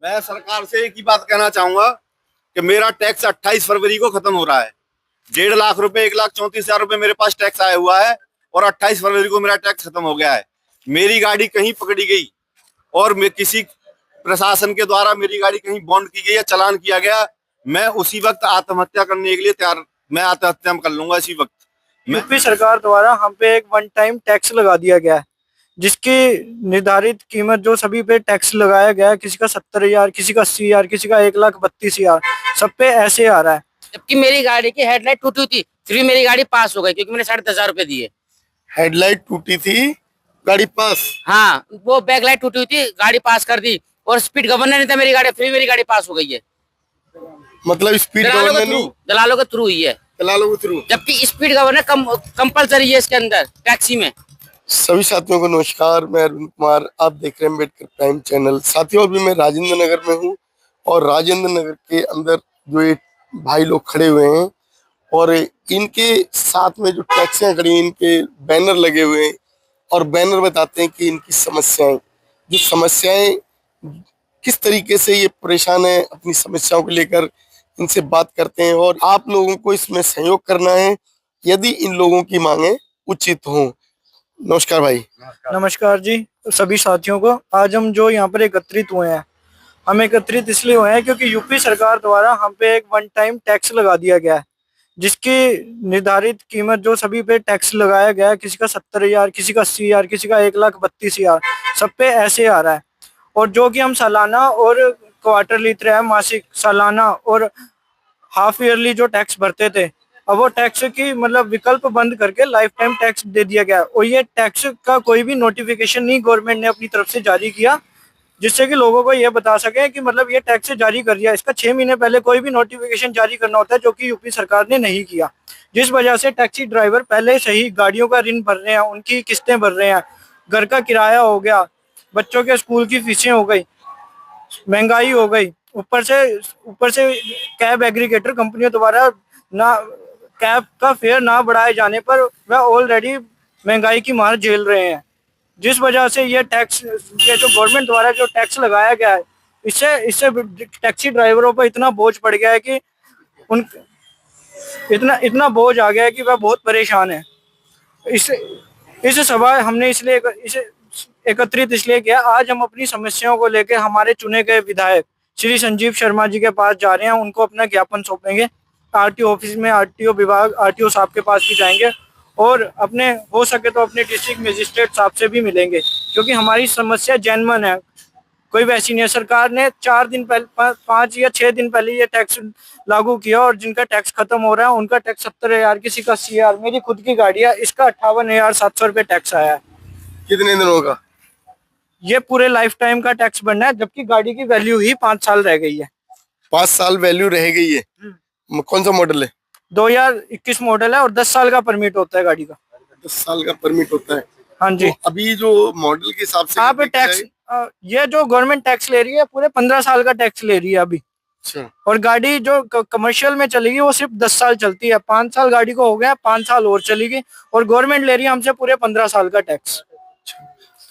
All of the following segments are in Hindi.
मैं सरकार से एक ही बात कहना चाहूंगा कि मेरा टैक्स 28 फरवरी को खत्म हो रहा है। 1.5 लाख रुपए, 1,34,000 रुपए मेरे पास टैक्स आया हुआ है और 28 फरवरी को मेरा टैक्स खत्म हो गया है। मेरी गाड़ी कहीं पकड़ी गई और मैं किसी प्रशासन के द्वारा मेरी गाड़ी कहीं बॉन्ड की गई या चालान किया गया, मैं उसी वक्त आत्महत्या करने के लिए तैयार, मैं आत्महत्या कर लूंगा इसी वक्त। यूपी सरकार द्वारा हम पे एक वन टाइम टैक्स लगा दिया गया है, जिसकी निर्धारित कीमत जो सभी पे टैक्स लगाया गया है, किसी का 70,000, किसी का 80,000, किसी का 1,32,000, सब पे ऐसे आ रहा है। जबकि मेरी गाड़ी की हेडलाइट टूटी थी, फिर भी मेरी गाड़ी पास हो गई क्योंकि मैंने 10,500 रुपए दिए। हेडलाइट टूटी थी, गाड़ी पास? हाँ, वो बैकलाइट टूटी हुई थी, गाड़ी पास कर दी और स्पीड गवर्नर नहीं था मेरी गाड़ी, फिर मेरी गाड़ी पास हो गई है। मतलब स्पीड गवर्नर नहीं, दलालों के थ्रू हुई है। दलालों के थ्रू, जबकि स्पीड गवर्नर कंपलसरी है इसके अंदर टैक्सी में। सभी साथियों को नमस्कार, मैं अरविंद कुमार, आप देख रहे हैं अम्बेडकर प्राइम चैनल। साथियों, अभी मैं राजेंद्र नगर में हूँ और राजेंद्र नगर के अंदर जो ये भाई लोग खड़े हुए हैं और इनके साथ में जो टैक्सियां खड़ी हैं, इनके बैनर लगे हुए हैं और बैनर बताते हैं कि इनकी समस्याएं किस तरीके से ये परेशान है, अपनी समस्याओं को लेकर इनसे बात करते हैं और आप लोगों को इसमें सहयोग करना है यदि इन लोगों की मांगे उचित हों। नमस्कार भाई। नमस्कार जी सभी साथियों को। आज हम जो यहाँ पर एकत्रित हुए हैं, हम एकत्रित इसलिए हुए हैं क्योंकि यूपी सरकार द्वारा हम पे एक वन टाइम टैक्स लगा दिया गया है, जिसकी निर्धारित कीमत जो सभी पे टैक्स लगाया गया है, किसी का 70,000, किसी का 80,000, किसी का 1,32,000, सब पे ऐसे आ रहा है। और जो कि हम सालाना और क्वार्टरली, त्रैमासिक, सालाना और हाफ ईयरली जो टैक्स भरते थे, अब वो टैक्स की मतलब विकल्प बंद करके लाइफ टाइम टैक्स दे दिया गया। और ये टैक्स का कोई भी नोटिफिकेशन नहीं गवर्नमेंट ने अपनी तरफ से जारी किया, जिससे कि लोगों को ये बता सके कि मतलब ये टैक्स जारी कर दिया। इसका 6 महीने पहले कोई भी नोटिफिकेशन जारी करना होता है, जो कि यूपी सरकार ने नहीं किया, जिस वजह से टैक्सी ड्राइवर पहले से ही गाड़ियों का ऋण भर रहे हैं, उनकी किस्तें भर रहे हैं, घर का किराया हो गया, बच्चों के स्कूल की फीसें हो गई, महंगाई हो गई, ऊपर से कैब एग्रीगेटर कंपनियों द्वारा ना कैब का फेयर ना बढ़ाए जाने पर वह ऑलरेडी महंगाई की मार झेल रहे हैं। जिस वजह से ये जो गवर्नमेंट द्वारा जो टैक्स लगाया गया है, इससे टैक्सी ड्राइवरों पर इतना बोझ पड़ गया है कि उन इतना बोझ आ गया है कि वह बहुत परेशान है। इस सभा हमने इसलिए इसे एकत्रित इसलिए किया। आज हम अपनी समस्याओं को लेकर हमारे चुने गए विधायक श्री संजीव शर्मा जी के पास जा रहे हैं, उनको अपना ज्ञापन सौंपेंगे। आरटीओ ऑफिस में आरटीओ विभाग, आरटीओ साहब के पास भी जाएंगे और अपने हो सके तो अपने डिस्ट्रिक्ट मजिस्ट्रेट साहब से भी मिलेंगे, क्योंकि हमारी समस्या जेन्युइन है, कोई वैसी नहीं है। सरकार ने 4 दिन पहले, 5 या 6 दिन पहले ये टैक्स लागू किया और जिनका टैक्स खत्म हो रहा है उनका टैक्स 70,000, किसी का 80,000, मेरी खुद की गाड़ी है, इसका 58,700 रुपये टैक्स आया है। कितने दिनों का? ये पूरे लाइफ टाइम का टैक्स बनना है, जबकि गाड़ी की वैल्यू ही 5 साल रह गई है। 5 साल वैल्यू रह गई है। कौन सा मॉडल है? 2021 मॉडल है और 10 साल का परमिट होता है गाड़ी का। 10 साल का परमिट होता है। हाँ जी। तो अभी जो मॉडल के हिसाब से आप टैक्स, ये जो गवर्नमेंट टैक्स ले रही है पूरे 15 साल का टैक्स ले रही है अभी। अच्छा। और गाड़ी जो कमर्शियल में चलेगी वो सिर्फ 10 साल चलती है। 5 साल गाड़ी को हो गया, 5 साल और चलेगी और गवर्नमेंट ले रही है हमसे पूरे 15 साल का टैक्स।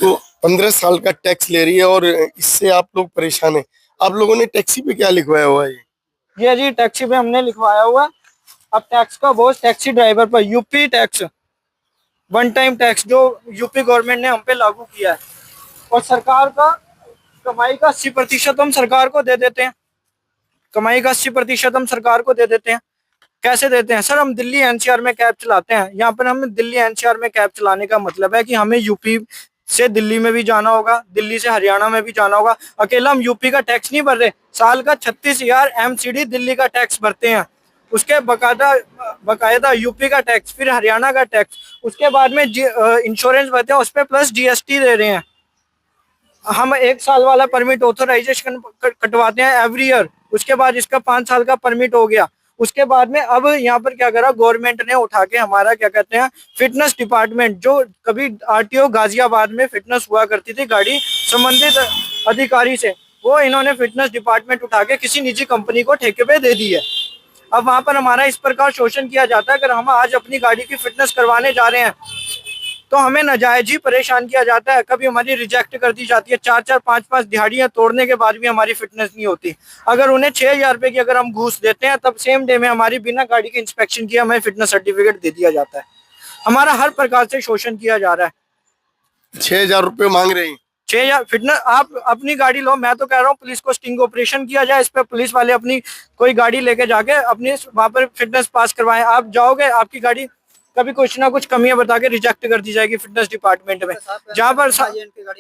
तो 15 साल का टैक्स ले रही है और इससे आप लोग परेशान हैं। आप लोगों ने टैक्सी पे क्या लिखवाया हुआ है? ये जी टैक्सी पे हमने लिखवाया हुआ, अब टैक्स का बोझ टैक्सी ड्राइवर पर, UP tax, one time tax जो यूपी गवर्नमेंट ने हम पे लागू किया है। और सरकार का कमाई का 80% हम सरकार को दे देते हैं। कमाई का 80% हम सरकार को दे देते हैं। कैसे देते हैं सर? हम दिल्ली एनसीआर में कैब चलाते हैं। यहाँ पर हमें दिल्ली एनसीआर में कैब चलाने का मतलब है कि हमें यूपी से दिल्ली में भी जाना होगा, दिल्ली से हरियाणा में भी जाना होगा। अकेला हम यूपी का टैक्स नहीं भर रहे, साल का 36,000 MCD दिल्ली का टैक्स भरते हैं, उसके बकायदा यूपी का टैक्स, फिर हरियाणा का टैक्स, उसके बाद में इंश्योरेंस भरते हैं, उस पर प्लस GST दे रहे हैं। हम 1 साल वाला परमिट ऑथराइजेशन कटवाते हैं एवरी ईयर, उसके बाद इसका 5 साल का परमिट हो गया। उसके बाद में अब यहाँ पर क्या करा गवर्नमेंट ने, उठा के हमारा क्या कहते हैं फिटनेस डिपार्टमेंट, जो कभी आरटीओ गाजियाबाद में फिटनेस हुआ करती थी गाड़ी संबंधित अधिकारी से, वो इन्होंने फिटनेस डिपार्टमेंट उठा के किसी निजी कंपनी को ठेके पे दे दी है। अब वहाँ पर हमारा इस प्रकार शोषण किया जाता है। अगर हम आज अपनी गाड़ी की फिटनेस करवाने जा रहे हैं तो हमें नाजायज ही परेशान किया जाता है। कभी हमारी रिजेक्ट कर दी जाती है, 4-4 5-5 दिहाड़ियां तोड़ने के बाद भी हमारी फिटनेस नहीं होती। अगर उन्हें 6,000 रुपए की अगर हम घूस देते हैं, तब सेम डे में हमारी बिना गाड़ी के इंस्पेक्शन किए हमें फिटनेस सर्टिफिकेट दे दिया जाता है। हमारा हर प्रकार से शोषण किया जा रहा है। 6,000 रुपये मांग रहे हैं। 6,000 फिटनेस, आप अपनी गाड़ी लो। मैं तो कह रहा हूँ पुलिस को स्टिंग ऑपरेशन किया जाए इस पे, पुलिस वाले अपनी कोई गाड़ी लेके जाके अपनी वहां पर फिटनेस पास करवाएं। आप जाओगे, आपकी गाड़ी कभी कुछ ना कुछ कमियां बता के रिजेक्ट कर दी जाएगी फिटनेस डिपार्टमेंट में, जहाँ पर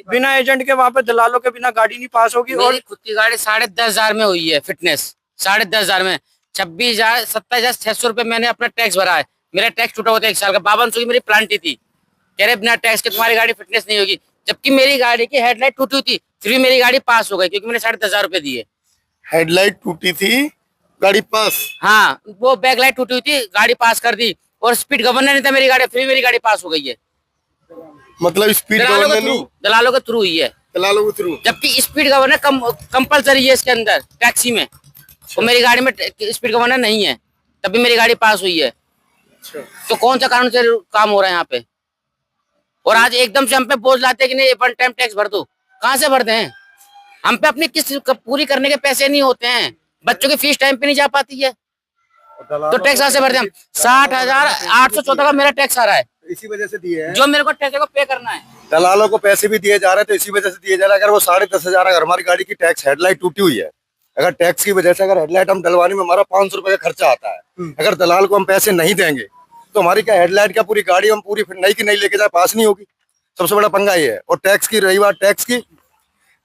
बिना एजेंट के वहां पर दलालों के बिना गाड़ी नहीं पास होगी। और मेरी खुद की गाड़ी 10,500 में हुई है फिटनेस, 10,500 में 26,000 27,600 रुपए मैंने अपना टैक्स भरा है। मेरा टैक्स छूटा हुआ था 1 साल का। 5200 की मेरी प्लांटी थी, कह रहे बिना टैक्स के तुम्हारी गाड़ी फिटनेस नहीं होगी, जबकि मेरी गाड़ी की हेडलाइट टूटी हुई थी, फिर भी मेरी गाड़ी पास हो गई क्योंकि मैंने 10,500 रुपए दिए। हेडलाइट टूटी थी, गाड़ी पास। हाँ, वो बैक लाइट टूटी हुई थी, गाड़ी पास कर दी, और स्पीड गवर्नर नहीं था मेरी गाड़ी, फिर भी मेरी गाड़ी पास हो गई है। मतलब स्पीड गवर्नर नहीं, दलालों के थ्रू हुई है, दलालों के थ्रू। जबकि स्पीड गवर्नर कंपलसरी है इसके अंदर टैक्सी में, और मेरी गाड़ी में स्पीड गवर्नर नहीं है, तभी मेरी गाड़ी पास हुई है। तो कौन सा कानून से काम हो रहा है यहाँ पे? और आज एकदम से हम पे बोझ लाते हैं कि नहीं 1 टाइम टैक्स भर दो। कहाँ से भरते हैं? हम पे अपनी किस्त पूरी करने के पैसे नहीं होते हैं, बच्चों की फीस टाइम पे नहीं जा पाती है, तो टैक्स कहाँ से भरते हैं हम? 60,814 का मेरा टैक्स आ रहा है, इसी वजह से दिए हैं। जो मेरे को टैक्स को पे करना है। दलालों को पैसे भी दिए जा रहे हैं, तो इसी वजह से दिए जा रहे हैं। अगर वो 10,500 अगर हमारी गाड़ी की टैक्स हेडलाइट टूटी हुई है, अगर टैक्स की वजह से अगर हेडलाइट हम डलवाने में हमारा 500 रुपए का खर्चा आता है, अगर दलाल को हम पैसे नहीं देंगे तो हमारी क्या हेडलाइट क्या पूरी गाड़ी हम पूरी नई की नई लेके जाए पास नहीं होगी। सबसे बड़ा पंगा ये है। और टैक्स की रही बात, टैक्स की,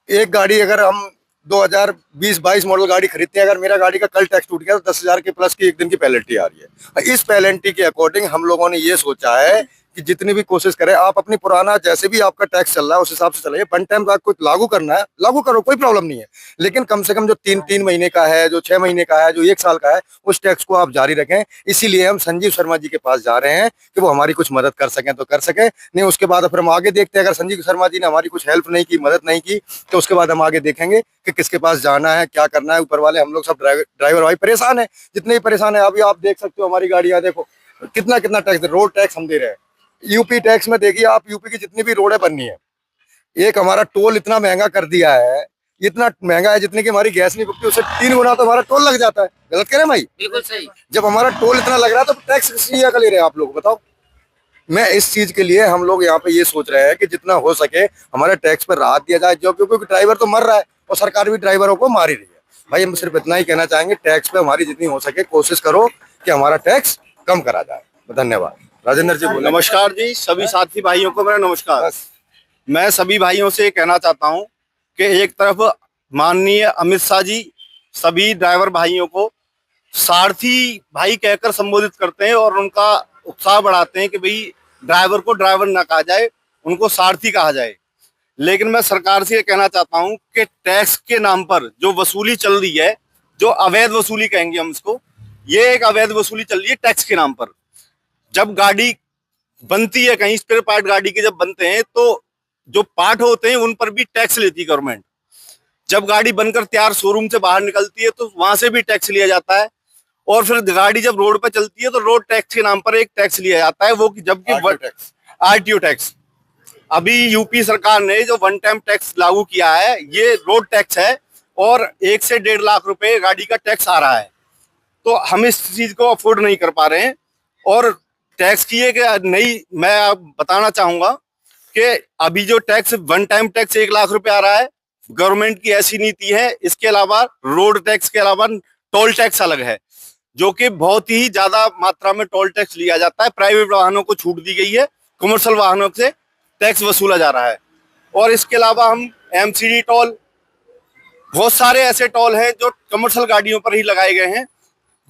एक गाड़ी अगर हम 2020-22 मॉडल गाड़ी खरीदते हैं, अगर मेरा गाड़ी का कल टैक्स टूट गया तो 10,000 के प्लस की एक दिन की पेनल्टी आ रही है। इस पेनल्टी के अकॉर्डिंग हम लोगों ने ये सोचा है कि जितनी भी कोशिश करें, आप अपनी पुराना जैसे भी आपका टैक्स चल रहा है उस हिसाब से चलाइए। 1 टाइम कुछ लागू करना है, लागू करो, कोई प्रॉब्लम नहीं है, लेकिन कम से कम जो 3 महीने का है, जो 6 महीने का है, जो 1 साल का है, उस टैक्स को आप जारी रखें। इसीलिए हम संजीव शर्मा जी के पास जा रहे हैं कि वो हमारी कुछ मदद कर सकें तो कर सकें, नहीं उसके बाद फिर हम आगे देखते हैं। अगर संजीव शर्मा जी ने हमारी कुछ हेल्प नहीं की, मदद नहीं की, तो उसके बाद हम आगे देखेंगे कि किसके पास जाना है, क्या करना है। ऊपर वाले हम लोग सब ड्राइवर भाई परेशान है, जितने भी परेशान है। अभी आप देख सकते हो हमारी गाड़ियां देखो कितना कितना टैक्स, रोड टैक्स हम दे रहे हैं। यूपी टैक्स में देखिए आप, यूपी की जितनी भी रोडें बननी है, एक हमारा टोल इतना महंगा कर दिया है, इतना महंगा है जितने की हमारी गैस नहीं बिकती, उससे 3 गुना तो हमारा टोल लग जाता है। गलत कह रहे हैं भाई? बिल्कुल सही। जब हमारा टोल इतना लग रहा है तो टैक्स किस लिए का ले रहे हैं आप लोग, बताओ। मैं इस चीज के लिए हम लोग यहाँ पे ये सोच रहे हैं कि जितना हो सके हमारे टैक्स पर राहत दिया जाए, जो क्योंकि ड्राइवर तो मर रहा है और सरकार भी ड्राइवरों को मार ही रही है। भाई हम सिर्फ इतना ही कहना चाहेंगे, टैक्स पे हमारी जितनी हो सके कोशिश करो कि हमारा टैक्स कम करा जाए। धन्यवाद। राजेंद्र जी बोलो। नमस्कार जी, सभी साथी भाइयों को मेरा नमस्कार। मैं सभी भाइयों से कहना चाहता हूं कि एक तरफ माननीय अमित शाह जी सभी ड्राइवर भाइयों को सारथी भाई कहकर संबोधित करते हैं और उनका उत्साह बढ़ाते हैं कि भाई ड्राइवर को ड्राइवर ना कहा जाए, उनको सारथी कहा जाए। लेकिन मैं सरकार से ये कहना चाहता हूं कि टैक्स के नाम पर जो वसूली चल रही है, जो अवैध वसूली कहेंगे हम इसको, ये एक अवैध वसूली चल रही है टैक्स के नाम पर। जब गाड़ी बनती है, कहीं स्पेयर पार्ट गाड़ी के जब बनते हैं, तो जो पार्ट होते हैं उन पर भी टैक्स लेती है गवर्नमेंट। जब गाड़ी बनकर तैयार शोरूम से बाहर निकलती है तो वहां से भी टैक्स लिया जाता है, और फिर गाड़ी जब रोड पर चलती है तो रोड टैक्स के नाम पर एक टैक्स लिया जाता है, वो जबकि आरटीओ टैक्स। अभी यूपी सरकार ने जो 1 टाइम टैक्स लागू किया है, ये रोड टैक्स है, और 1 से 1.5 लाख रुपए गाड़ी का टैक्स आ रहा है। तो हम इस चीज को अफोर्ड नहीं कर पा रहे हैं। और टैक्स की एक नई मैं बताना चाहूंगा कि अभी जो टैक्स 1 टाइम टैक्स 1 लाख रुपए आ रहा है, गवर्नमेंट की ऐसी नीति है। इसके अलावा रोड टैक्स के अलावा टोल टैक्स अलग है, जो कि बहुत ही ज्यादा मात्रा में टोल टैक्स लिया जाता है। प्राइवेट वाहनों को छूट दी गई है, कमर्शियल वाहनों से टैक्स वसूला जा रहा है। और इसके अलावा हम एमसीडी टोल, बहुत सारे ऐसे टोल हैं जो कमर्शियल गाड़ियों पर ही लगाए गए हैं।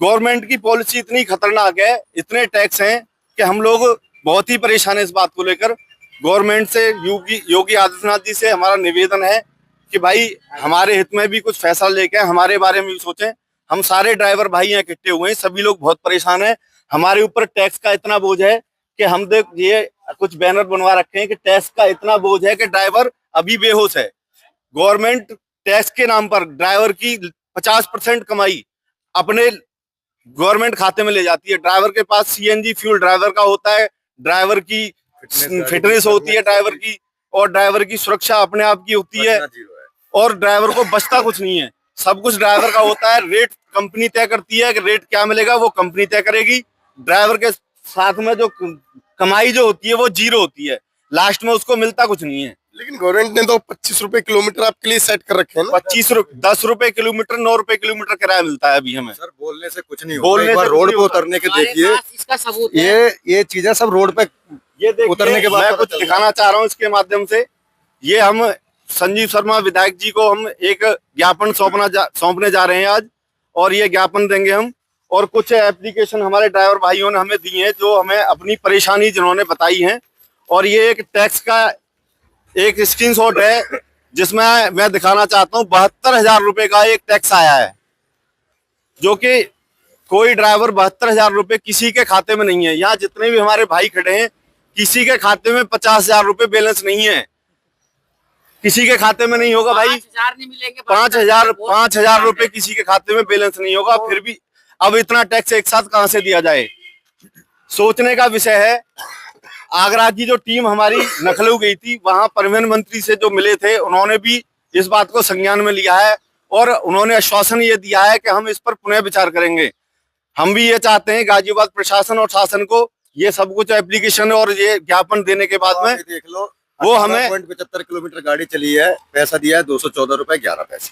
गवर्नमेंट की पॉलिसी इतनी खतरनाक है, इतने टैक्स हैं कि हम लोग बहुत ही परेशान है इस बात को लेकर। गवर्नमेंट से, योगी आदित्यनाथ जी से हमारा निवेदन है कि भाई हमारे हित में भी कुछ फैसला लेके हमारे बारे में भी सोचें। हम सारे ड्राइवर भाई यहाँ इकट्ठे हुए हैं, सभी लोग बहुत परेशान हैं। हमारे ऊपर टैक्स का इतना बोझ है कि हम देख ये कुछ बैनर बनवा रखे हैं कि टैक्स का इतना बोझ है कि ड्राइवर अभी बेहोश है। गवर्नमेंट टैक्स के नाम पर ड्राइवर की 50% कमाई अपने गवर्नमेंट खाते में ले जाती है। ड्राइवर के पास सीएनजी फ्यूल ड्राइवर का होता है, ड्राइवर की फिटनेस होती है ड्राइवर की, और ड्राइवर की सुरक्षा अपने आप की होती है, और ड्राइवर को बचता कुछ नहीं है, सब कुछ ड्राइवर का होता है। रेट कंपनी तय करती है कि रेट क्या मिलेगा, वो कंपनी तय करेगी। ड्राइवर के साथ में जो कमाई जो होती है वो जीरो होती है, लास्ट में उसको मिलता कुछ नहीं है। लेकिन गवर्नमेंट ने तो 25 रुपए किलोमीटर आपके लिए सेट कर रखे हैं ना। 10 रुपए किलोमीटर, 9 रुपए किलोमीटर किराया मिलता है अभी हमें। सर बोलने से कुछ नहीं बोलने होता, एक बार से रोड कुछ पे नहीं उतरने के हमारे देखिए, पास इसका सबूत है। ये चीजें सब रोड पे ये देखिए, उतरने के बाद मैं पता कुछ चलता है। दिखाना चाह रहा हूँ इसके माध्यम से। ये हम संजीव शर्मा विधायक जी को हम एक ज्ञापन सौंपने जा रहे हैं आज, और ये ज्ञापन देंगे हम। और कुछ एप्लीकेशन हमारे ड्राइवर भाइयों ने हमें दी हैं जो हमें अपनी परेशानी जिन्होंने बताई है, और ये एक टैक्स का एक स्क्रीनशॉट है जिसमें मैं दिखाना चाहता हूँ। 72,000 रुपए का एक टैक्स आया है, जो कि कोई ड्राइवर 72,000 रुपए किसी के खाते में नहीं है। यहाँ जितने भी हमारे भाई खड़े हैं, किसी के खाते में 50,000 रुपए बैलेंस नहीं है, किसी के खाते में नहीं होगा भाई। 5,000 नहीं मिलेंगे, 5,000 रुपए किसी के खाते में बैलेंस नहीं होगा। फिर भी अब इतना टैक्स एक साथ कहां से दिया जाए, सोचने का विषय है। आगरा की जो टीम हमारी लखनऊ गई थी, वहां परिवहन मंत्री से जो मिले थे, उन्होंने भी इस बात को संज्ञान में लिया है, और उन्होंने आश्वासन ये दिया है कि हम इस पर पुनः विचार करेंगे। हम भी ये चाहते हैं गाजियाबाद प्रशासन और शासन को ये सब कुछ एप्लीकेशन और ये ज्ञापन देने के बाद में देख लो, वो हमें 75 किलोमीटर गाड़ी चली है, पैसा दिया है 214 रुपए 11 पैसे।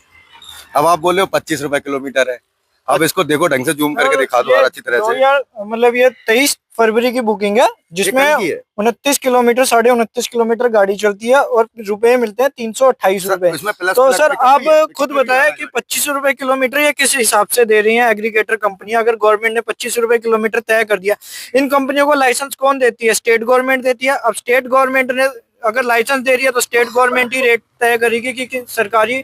अब आप बोल रहे हो 25 रुपए किलोमीटर है। अब इसको देखो, ढंग से जूम करके दिखा दो अच्छी तरह से। यार मतलब ये 23 फरवरी की बुकिंग है, जिसमें 29 किलोमीटर 29.5 किलोमीटर गाड़ी चलती है, और रुपए मिलते हैं 328 रुपए। तो सर आप खुद बताएं कि 25 रुपए किलोमीटर ये किस हिसाब से दे रही है एग्रीगेटर कंपनियां? अगर गवर्नमेंट ने 25 रुपए किलोमीटर तय कर दिया, इन कंपनियों को लाइसेंस कौन देती है? स्टेट गवर्नमेंट देती है। अब स्टेट गवर्नमेंट ने अगर लाइसेंस दे रही है तो स्टेट गवर्नमेंट ही रेट तय करेगी कि सरकारी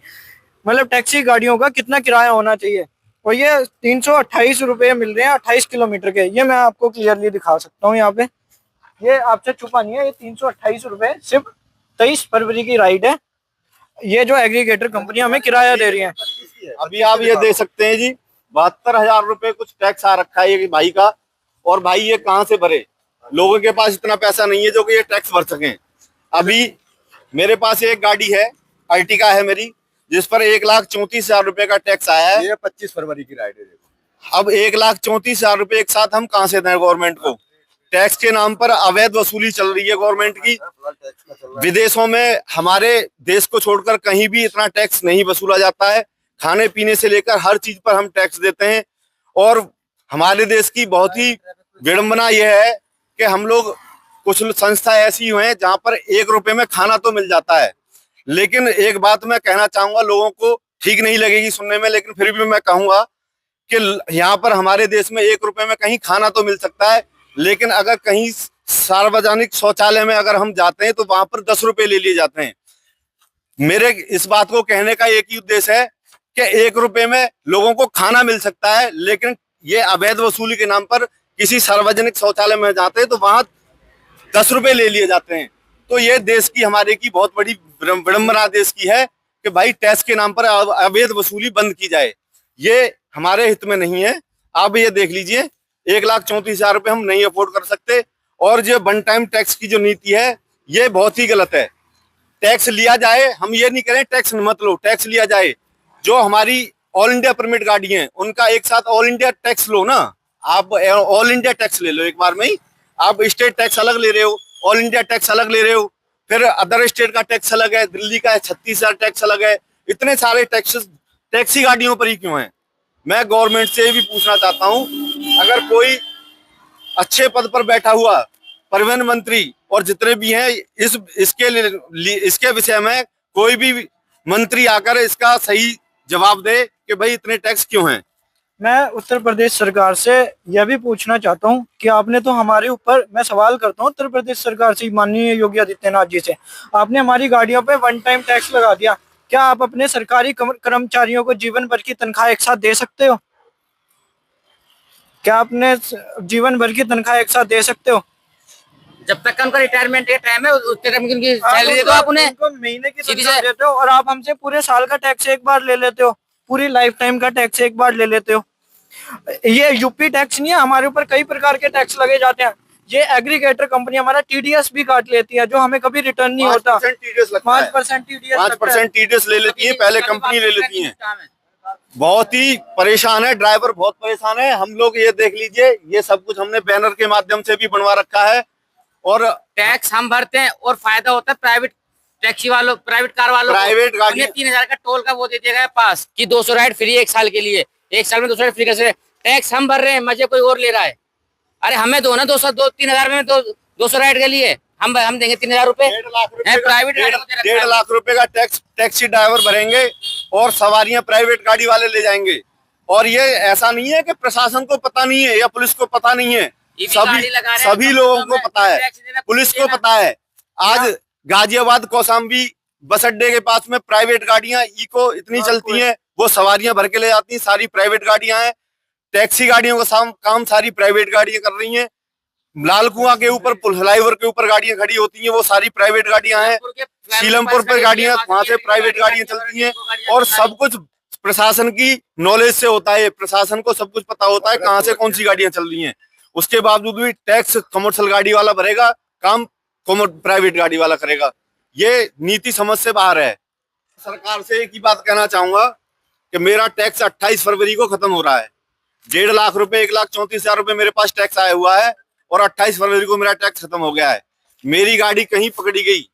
मतलब टैक्सी गाड़ियों का कितना किराया होना चाहिए। और ये 328 रुपए मिल रहे हैं 28 किलोमीटर के। ये मैं आपको क्लियरली दिखा सकता हूँ यहाँ पे, ये आपसे छुपा नहीं है। ये 328 रुपए सिर्फ 23 फरवरी की राइड है, ये जो एग्रीगेटर कंपनी हमें किराया दे रही है। अभी आप ये दे सकते हैं जी, 72,000 रुपए कुछ टैक्स आ रखा है ये भाई का, और भाई ये कहाँ से भरे? लोगों के पास इतना पैसा नहीं है जो कि ये टैक्स भर सकें। अभी मेरे पास एक गाड़ी है, अर्टिगा है मेरी, जिस पर 1,34,000 रुपए का टैक्स आया है। ये 25 फरवरी की राइड है। अब 1,34,000 रुपए एक साथ हम कहां से दें गवर्नमेंट को? टैक्स के नाम पर अवैध वसूली चल रही है गवर्नमेंट की। विदेशों में हमारे देश को छोड़कर कहीं भी इतना टैक्स नहीं वसूला जाता है। खाने पीने से लेकर हर चीज पर हम टैक्स देते हैं, और हमारे देश की बहुत ही विडंबना यह है कि हम लोग कुछ संस्था ऐसी हुई हैं जहां पर 1 रुपए में खाना तो मिल जाता है। लेकिन एक बात मैं कहना चाहूंगा, लोगों को ठीक नहीं लगेगी सुनने में, लेकिन फिर भी मैं कहूंगा कि यहाँ पर हमारे देश में 1 रुपए में कहीं खाना तो मिल सकता है, लेकिन अगर कहीं सार्वजनिक शौचालय में अगर हम जाते हैं तो वहां पर 10 रुपए ले लिए जाते हैं। मेरे इस बात को कहने का एक ही उद्देश्य है कि 1 रुपए में लोगों को खाना मिल सकता है, लेकिन ये अवैध वसूली के नाम पर किसी सार्वजनिक शौचालय में जाते हैं तो वहां 10 रुपए ले लिए जाते हैं। तो ये देश की हमारे की बहुत बड़ी विडंबना देश की है कि भाई टैक्स के नाम पर अवैध वसूली बंद की जाए। ये हमारे हित में नहीं है। आप ये देख लीजिए, 1,34,000 रुपए हम नहीं अफोर्ड कर सकते, और जो वन टाइम टैक्स की जो नीति है ये बहुत ही गलत है। टैक्स लिया जाए, हम ये नहीं करें टैक्स मत लो, टैक्स लिया जाए। जो हमारी ऑल इंडिया परमिट गाड़ी है उनका एक साथ ऑल इंडिया टैक्स लो ना, आप ऑल इंडिया टैक्स ले लो एक बार में ही। आप स्टेट टैक्स अलग ले रहे हो, ऑल इंडिया टैक्स अलग ले रहे हो, फिर अदर स्टेट का टैक्स अलग है, दिल्ली का 36,000 टैक्स अलग है। इतने सारे टैक्सेस टैक्सी गाड़ियों पर ही क्यों हैं? मैं गवर्नमेंट से भी पूछना चाहता हूं, अगर कोई अच्छे पद पर बैठा हुआ परिवहन मंत्री और जितने भी हैं इसके विषय में कोई भी मंत्री आकर इसका सही जवाब दे कि भाई इतने टैक्स क्यों हैं। मैं उत्तर प्रदेश सरकार से यह भी पूछना चाहता हूं कि आपने तो हमारे ऊपर, मैं सवाल करता हूं उत्तर प्रदेश सरकार से, माननीय योगी आदित्यनाथ जी से, आपने हमारी गाड़ियों पे वन टाइम टैक्स लगा दिया। क्या आप अपने सरकारी कर्मचारियों को जीवन भर की तनख्वाह एक साथ दे सकते हो? क्या आपने जीवन भर की तनख्वाह एक साथ दे सकते हो? जब तक उनका रिटायरमेंट के टाइम है उतने टाइम की उनकी सैलरी दे दो आप उन्हें। महीने की तनख्वाह देते हो और आप हमसे पूरे साल का टैक्स एक बार ले लेते हो, पूरी लाइफ टाइम का टैक्स एक बार ले लेते हो। ये यूपी टैक्स नहीं है, हमारे ऊपर कई प्रकार के टैक्स लगे जाते हैं। ये एग्रीगेटर कंपनी हमारा टीडीएस भी काट लेती है, जो हमें कभी रिटर्न नहीं होता। 5% टीडीएस लगता है। 5% टीडीएस 5% टीडीएस ले लेती है, पहले कंपनी ले लेती है। बहुत ही परेशान है ड्राइवर, बहुत परेशान है। हम लोग ये देख लीजिए, ये सब कुछ हमने बैनर के माध्यम से भी बनवा रखा है। और टैक्स हम भरते हैं और फायदा होता है प्राइवेट टैक्सी वालों, प्राइवेट कार वालों, प्राइवेट गाड़ी 3000 का टोल का वो दे दिया गया पास कि 200 राइड फ्री 1 साल के लिए, 1 साल में 200 राइड फ्री कैसे। टैक्स हम भर रहे हैं, मजे कोई और ले रहा है। अरे हमें दो ना 200-3,000 में तो 200 राइड के लिए हम देंगे 3,000 रुपए। 1.5 लाख रुपए का टैक्स टैक्सी ड्राइवर भरेंगे और सवारियां प्राइवेट गाड़ी वाले ले जाएंगे। और ये ऐसा नहीं है कि प्रशासन को पता नहीं है या पुलिस को पता नहीं है, सभी लोगों को पता है, पुलिस को पता है। आज गाजियाबाद कौशाम्बी बस अड्डे के पास में प्राइवेट गाड़ियां इको इतनी चलती हैं, वो सवारियां भर के ले जाती हैं, सारी प्राइवेट गाड़ियां हैं। टैक्सी गाड़ियों का काम सारी प्राइवेट गाड़ियां कर रही हैं। लाल कुआं के ऊपर फ्लाईओवर के ऊपर गाड़ियां खड़ी होती हैं, वो सारी प्राइवेट गाड़ियां हैं। सीलमपुर पर गाड़ियां, वहां से प्राइवेट गाड़ियां चलती हैं। और सब कुछ प्रशासन की नॉलेज से होता है, प्रशासन को सब कुछ पता होता है कहाँ से कौन सी गाड़ियां चल रही हैं। उसके बावजूद भी टैक्स कमर्शियल गाड़ी वाला भरेगा, काम प्राइवेट गाड़ी वाला करेगा। ये नीति समझ से बाहर है। सरकार से एक ही बात कहना चाहूंगा कि मेरा टैक्स 28 फरवरी को खत्म हो रहा है। 1.5 लाख रुपए, 1,34,000 रुपए मेरे पास टैक्स आया हुआ है और 28 फरवरी को मेरा टैक्स खत्म हो गया है। मेरी गाड़ी कहीं पकड़ी गई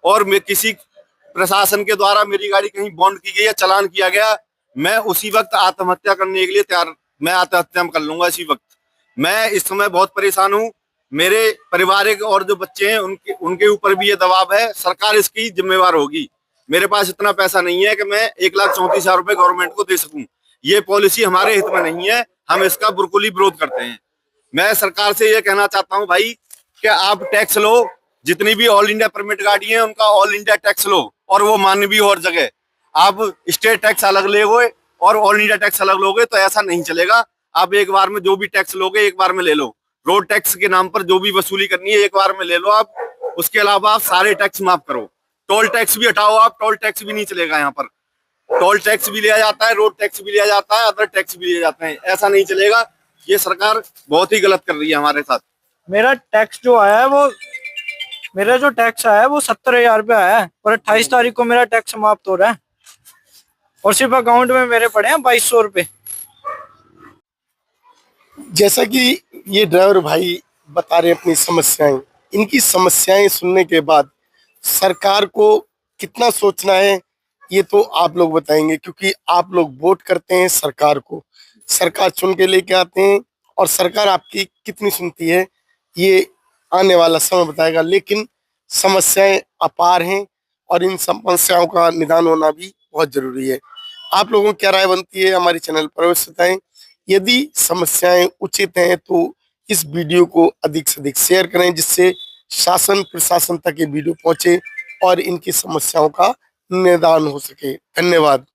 और मैं किसी प्रशासन के द्वारा मेरी गाड़ी कहीं बॉन्ड की गई या चालान किया गया, मैं उसी वक्त आत्महत्या करने के लिए तैयार, मैं आत्महत्या कर लूंगा इसी वक्त। मैं इस समय बहुत परेशान हूँ। मेरे परिवार और जो बच्चे हैं उनके ऊपर भी ये दबाव है। सरकार इसकी जिम्मेवार होगी। मेरे पास इतना पैसा नहीं है कि मैं 1,34,000 रुपए गवर्नमेंट को दे सकूं। ये पॉलिसी हमारे हित में नहीं है, हम इसका बिल्कुल विरोध करते हैं। मैं सरकार से ये कहना चाहता हूं भाई कि आप टैक्स लो, जितनी भी ऑल इंडिया परमिट गाड़ी है उनका ऑल इंडिया टैक्स लो, और वो मानवीय और जगह। आप स्टेट टैक्स अलग लोगे और ऑल इंडिया टैक्स अलग लोगे तो ऐसा नहीं चलेगा। आप एक बार में जो भी टैक्स लोगे एक बार में ले लो। रोड टैक्स के नाम पर जो भी वसूली करनी है एक बार में ले लो आप। उसके अलावा आप सारे टैक्स माफ करो। टोल टैक्स भी हटाओ आप, टोल टैक्स भी नहीं चलेगा यहाँ पर। टोल टैक्स भी लिया जाता है, रोड टैक्स भी लिया जाता है, अदर टैक्स भी लिए जाते हैं, ऐसा नहीं चलेगा। ये सरकार बहुत ही गलत कर रही है हमारे साथ। मेरा टैक्स जो आया है वो, मेरा जो टैक्स आया है वो 70,000 रुपये आया है और 28 तारीख को मेरा टैक्स समाप्त हो रहा है और सिर्फ अकाउंट में मेरे पड़े हैं 2200 रुपये। जैसा कि ये ड्राइवर भाई बता रहे हैं अपनी समस्याएं, इनकी समस्याएं सुनने के बाद सरकार को कितना सोचना है ये तो आप लोग बताएंगे, क्योंकि आप लोग वोट करते हैं सरकार को, सरकार चुन के लेके आते हैं और सरकार आपकी कितनी सुनती है ये आने वाला समय बताएगा। लेकिन समस्याएं अपार हैं और इन समस्याओं का निदान होना भी बहुत जरूरी है। आप लोगों की क्या राय बनती है हमारे चैनल पर अवश्य बताएं। यदि समस्याएं उचित हैं तो इस वीडियो को अधिक से अधिक शेयर करें, जिससे शासन प्रशासन तक ये वीडियो पहुंचे और इनकी समस्याओं का निदान हो सके। धन्यवाद।